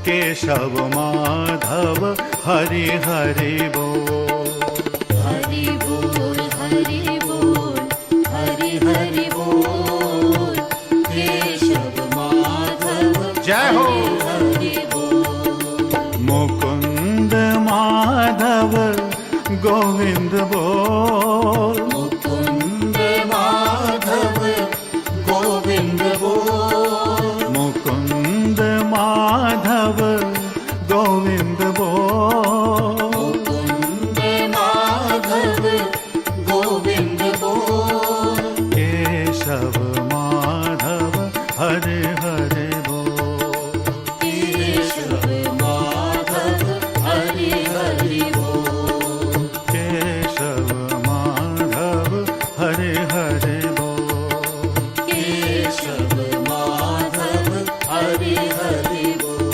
केशव माधव हरि हरि बोल। हरि बोल हरि बोल हरि हरि बोल, केशव माधव जय हो। हरि बोल। मुकुंद माधव गोविंद बोल।